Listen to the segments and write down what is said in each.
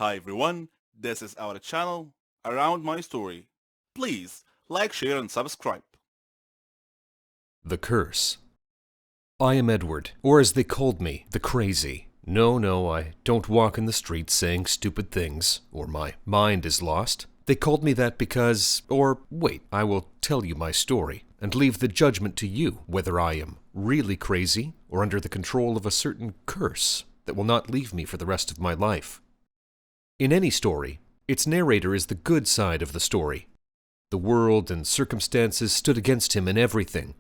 Hi everyone, this is our channel, Around My Story. Please like, share and subscribe. The Curse. I am Edward, or as they called me, the Crazy. No, I don't walk in the streets saying stupid things, or my mind is lost. They called me that because, wait, I will tell you my story, and leave the judgment to you whether I am really crazy or under the control of a certain curse that will not leave me for the rest of my life. In any story, its narrator is the good side of the story. The world and circumstances stood against him in everything,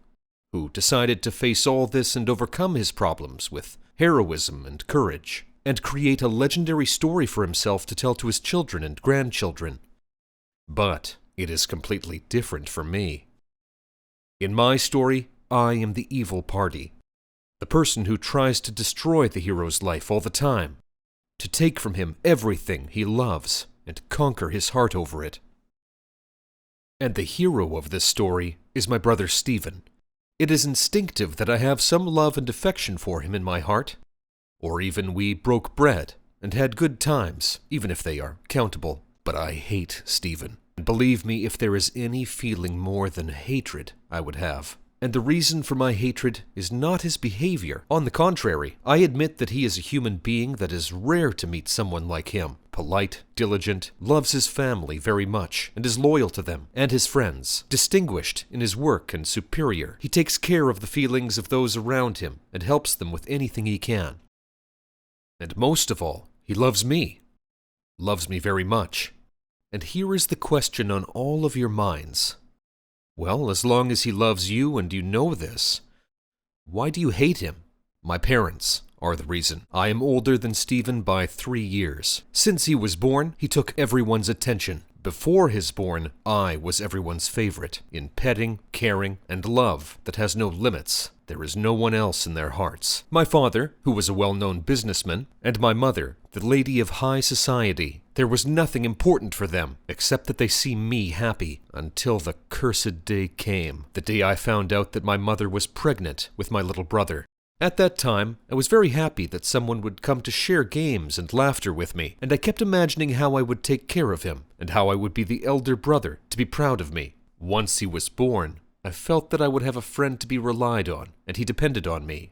who decided to face all this and overcome his problems with heroism and courage, and create a legendary story for himself to tell to his children and grandchildren. But it is completely different for me. In my story, I am the evil party, the person who tries to destroy the hero's life all the time, to take from him everything he loves and conquer his heart over it. And the hero of this story is my brother Stephen. It is instinctive that I have some love and affection for him in my heart. Or even we broke bread and had good times, even if they are countable. But I hate Stephen. And believe me, if there is any feeling more than hatred I would have. And the reason for my hatred is not his behavior. On the contrary, I admit that he is a human being that is rare to meet someone like him. Polite, diligent, loves his family very much, and is loyal to them and his friends. Distinguished in his work and superior, he takes care of the feelings of those around him and helps them with anything he can. And most of all, he loves me. Loves me very much. And here is the question on all of your minds. Well, as long as he loves you and you know this, why do you hate him? My parents are the reason. I am older than Stephen by 3 years. Since he was born, he took everyone's attention. Before his born, I was everyone's favorite, in petting, caring, and love that has no limits. There is no one else in their hearts. My father, who was a well-known businessman, and my mother, the lady of high society. There was nothing important for them, except that they see me happy, until the cursed day came. The day I found out that my mother was pregnant with my little brother. At that time, I was very happy that someone would come to share games and laughter with me, and I kept imagining how I would take care of him, and how I would be the elder brother to be proud of me. Once he was born, I felt that I would have a friend to be relied on, and he depended on me.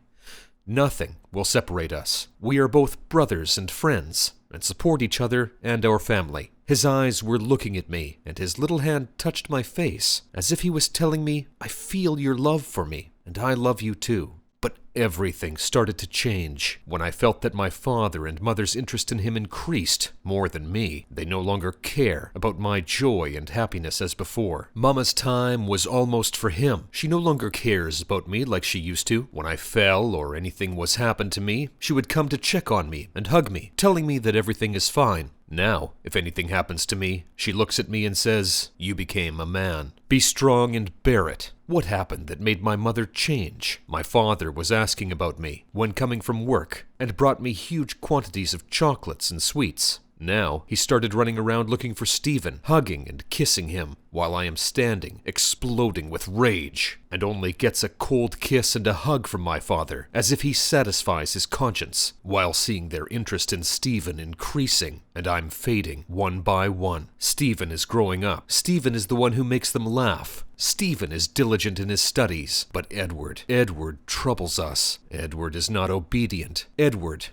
Nothing will separate us. We are both brothers and friends, and support each other and our family. His eyes were looking at me, and his little hand touched my face, as if he was telling me, I feel your love for me, and I love you too. But everything started to change when I felt that my father and mother's interest in him increased more than me. They no longer care about my joy and happiness as before. Mama's time was almost for him. She no longer cares about me like she used to. When I fell or anything was happened to me, she would come to check on me and hug me, telling me that everything is fine. Now, if anything happens to me, she looks at me and says, "You became a man. Be strong and bear it." What happened that made my mother change? My father was asking about me when coming from work and brought me huge quantities of chocolates and sweets. Now, he started running around looking for Stephen, hugging and kissing him, while I am standing, exploding with rage, and only gets a cold kiss and a hug from my father, as if he satisfies his conscience, while seeing their interest in Stephen increasing, and I'm fading one by one. Stephen is growing up. Stephen is the one who makes them laugh. Stephen is diligent in his studies, but Edward troubles us. Edward is not obedient. Edward.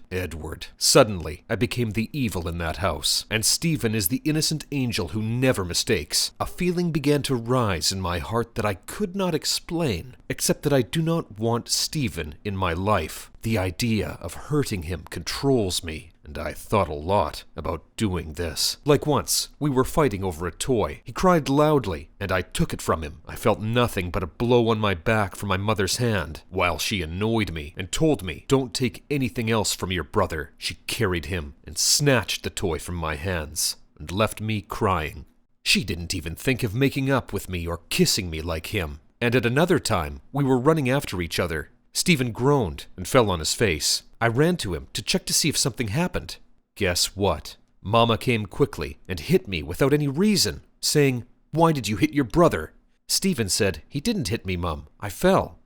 Suddenly, I became the evil in that house, and Stephen is the innocent angel who never mistakes. A feeling began to rise in my heart that I could not explain, except that I do not want Stephen in my life. The idea of hurting him controls me, and I thought a lot about doing this. Like once, we were fighting over a toy. He cried loudly, and I took it from him. I felt nothing but a blow on my back from my mother's hand, while she annoyed me and told me, "Don't take anything else from your brother." She carried him and snatched the toy from my hands, and left me crying. She didn't even think of making up with me or kissing me like him. And at another time, we were running after each other. Stephen groaned and fell on his face. I ran to him to check to see if something happened. Guess what? Mama came quickly and hit me without any reason, saying, "Why did you hit your brother?" Stephen said, "He didn't hit me, Mum. I fell."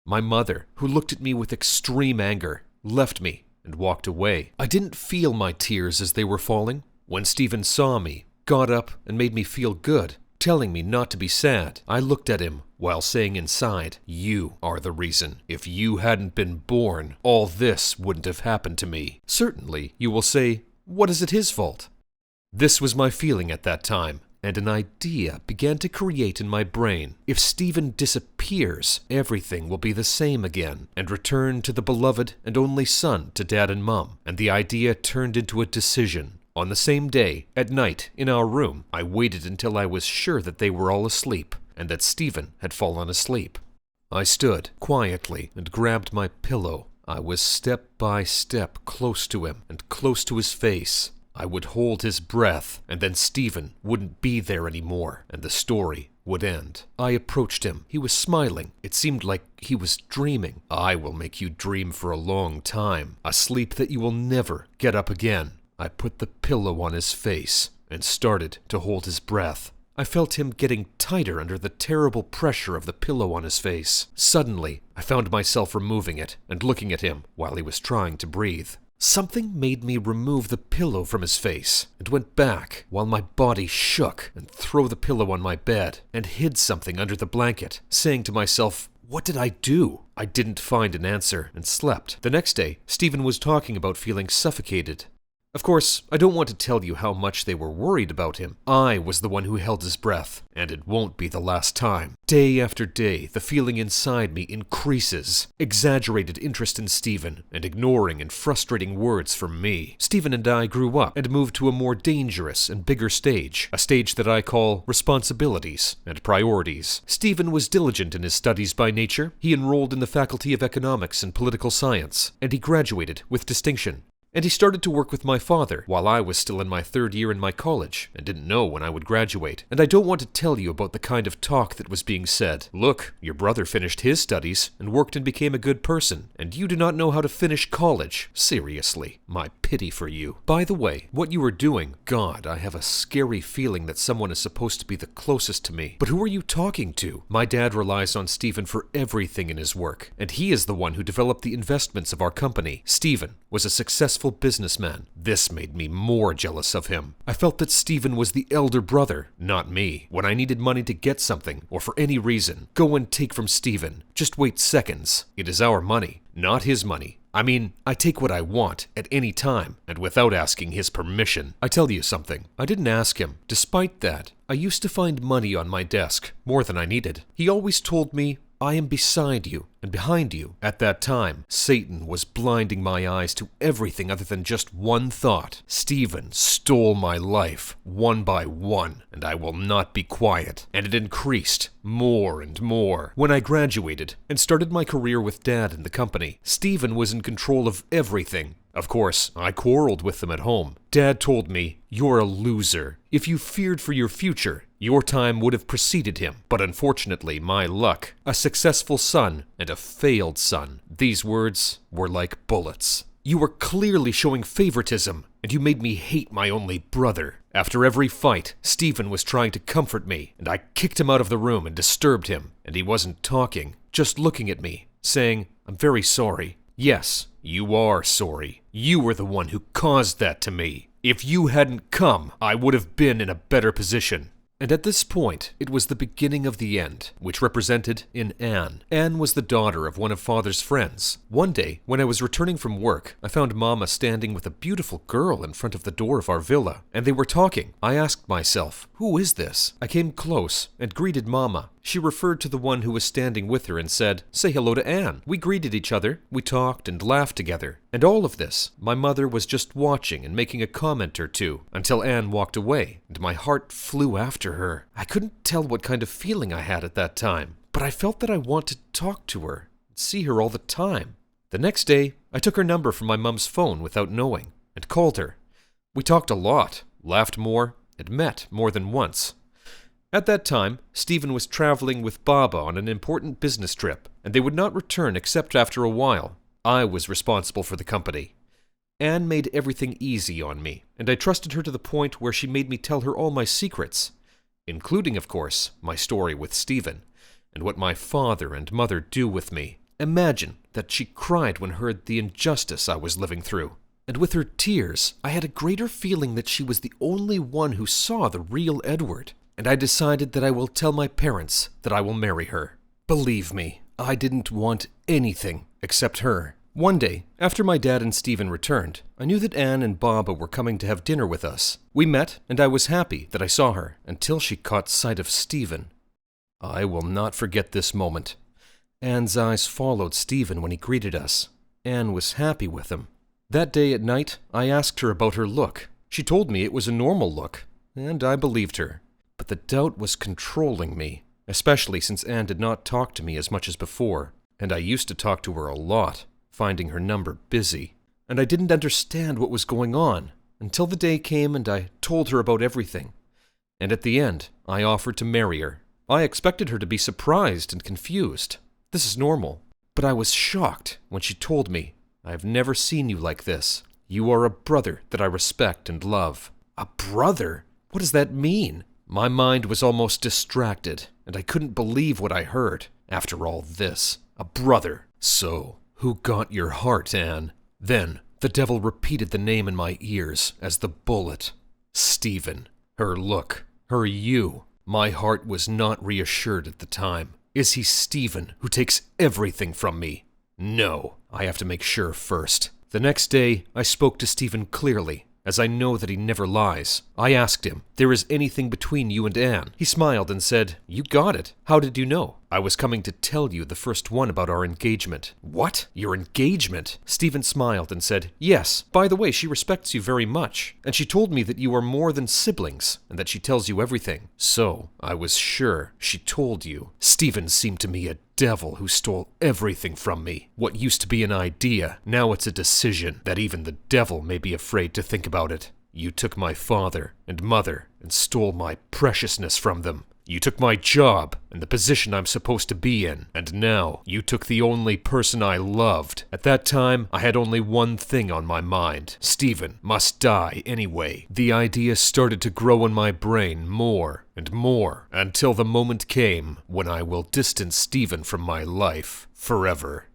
My mother, who looked at me with extreme anger, left me and walked away. I didn't feel my tears as they were falling. When Stephen saw me, got up and made me feel good, telling me not to be sad, I looked at him while saying inside, "You are the reason. If you hadn't been born, all this wouldn't have happened to me." Certainly, you will say, what is it his fault? This was my feeling at that time, and an idea began to create in my brain. If Stephen disappears, everything will be the same again, and return to the beloved and only son to Dad and Mom. And the idea turned into a decision. On the same day, at night, in our room, I waited until I was sure that they were all asleep, and that Stephen had fallen asleep. I stood quietly and grabbed my pillow. I was step by step close to him and close to his face. I would hold his breath, and then Stephen wouldn't be there anymore, and the story would end. I approached him. He was smiling. It seemed like he was dreaming. I will make you dream for a long time, a sleep that you will never get up again. I put the pillow on his face and started to hold his breath. I felt him getting tighter under the terrible pressure of the pillow on his face. Suddenly, I found myself removing it and looking at him while he was trying to breathe. Something made me remove the pillow from his face and went back while my body shook and throw the pillow on my bed and hid something under the blanket, saying to myself, what did I do? I didn't find an answer and slept. The next day, Stephen was talking about feeling suffocated. Of course, I don't want to tell you how much they were worried about him. I was the one who held his breath, and it won't be the last time. Day after day, the feeling inside me increases. Exaggerated interest in Stephen, and ignoring and frustrating words from me. Stephen and I grew up and moved to a more dangerous and bigger stage, a stage that I call responsibilities and priorities. Stephen was diligent in his studies by nature. He enrolled in the Faculty of Economics and Political Science, and he graduated with distinction. And he started to work with my father while I was still in my third year in my college and didn't know when I would graduate. And I don't want to tell you about the kind of talk that was being said. Look, your brother finished his studies and worked and became a good person, and you do not know how to finish college. Seriously, my pity for you. By the way, what you are doing, God, I have a scary feeling that someone is supposed to be the closest to me. But who are you talking to? My dad relies on Stephen for everything in his work, and he is the one who developed the investments of our company. Stephen was a successful businessman. This made me more jealous of him. I felt that Stephen was the elder brother, not me. When I needed money to get something, or for any reason, go and take from Stephen. Just wait seconds. It is our money, not his money. I mean, I take what I want at any time, and without asking his permission. I tell you something, I didn't ask him. Despite that, I used to find money on my desk, more than I needed. He always told me, I am beside you and behind you. At that time, Satan was blinding my eyes to everything other than just one thought. Stephen stole my life, one by one, and I will not be quiet. And it increased more and more. When I graduated and started my career with Dad in the company, Stephen was in control of everything. Of course, I quarreled with them at home. Dad told me, "You're a loser. If you feared for your future, your time would have preceded him." But unfortunately, my luck, a successful son and a failed son. These words were like bullets. You were clearly showing favoritism, and you made me hate my only brother. After every fight, Stephen was trying to comfort me, and I kicked him out of the room and disturbed him. And he wasn't talking, just looking at me, saying, "I'm very sorry." Yes, you are sorry. You were the one who caused that to me. If you hadn't come, I would have been in a better position. And at this point, it was the beginning of the end, which represented in Anne. Anne was the daughter of one of Father's friends. One day, when I was returning from work, I found Mama standing with a beautiful girl in front of the door of our villa, and they were talking. I asked myself, who is this? I came close and greeted Mama. She referred to the one who was standing with her and said, "Say hello to Anne." We greeted each other, we talked and laughed together. And all of this, my mother was just watching and making a comment or two, until Anne walked away, and my heart flew after her. I couldn't tell what kind of feeling I had at that time, but I felt that I wanted to talk to her, and see her all the time. The next day, I took her number from my mom's phone without knowing, and called her. We talked a lot, laughed more, and met more than once. At that time, Stephen was traveling with Baba on an important business trip, and they would not return except after a while. I was responsible for the company. Anne made everything easy on me, and I trusted her to the point where she made me tell her all my secrets, including, of course, my story with Stephen, and what my father and mother do with me. Imagine that she cried when heard the injustice I was living through. And with her tears, I had a greater feeling that she was the only one who saw the real Edward. And I decided that I will tell my parents that I will marry her. Believe me, I didn't want anything except her. One day, after my dad and Stephen returned, I knew that Anne and Baba were coming to have dinner with us. We met, and I was happy that I saw her, until she caught sight of Stephen. I will not forget this moment. Anne's eyes followed Stephen when he greeted us. Anne was happy with him. That day at night, I asked her about her look. She told me it was a normal look, and I believed her. But the doubt was controlling me, especially since Anne did not talk to me as much as before, and I used to talk to her a lot, finding her number busy. And I didn't understand what was going on, until the day came and I told her about everything. And at the end, I offered to marry her. I expected her to be surprised and confused. This is normal. But I was shocked when she told me, "I have never seen you like this. You are a brother that I respect and love." A brother? What does that mean? My mind was almost distracted, and I couldn't believe what I heard. After all this, a brother. So, who got your heart, Anne? Then, the devil repeated the name in my ears as the bullet. Stephen. Her look. Her you. My heart was not reassured at the time. Is he Stephen, who takes everything from me? No. I have to make sure first. The next day, I spoke to Stephen clearly, as I know that he never lies. I asked him, "There is anything between you and Anne?" He smiled and said, "You got it. How did you know?" "I was coming to tell you the first one about our engagement." "What? Your engagement?" Stephen smiled and said, "Yes. By the way, she respects you very much, and she told me that you are more than siblings, and that she tells you everything." So, I was sure she told you. Stephen seemed to me a devil who stole everything from me. What used to be an idea, now it's a decision that even the devil may be afraid to think about it. You took my father and mother and stole my preciousness from them. You took my job and the position I'm supposed to be in, and now you took the only person I loved. At that time, I had only one thing on my mind. Stephen must die anyway. The idea started to grow in my brain more and more, until the moment came when I will distance Stephen from my life forever.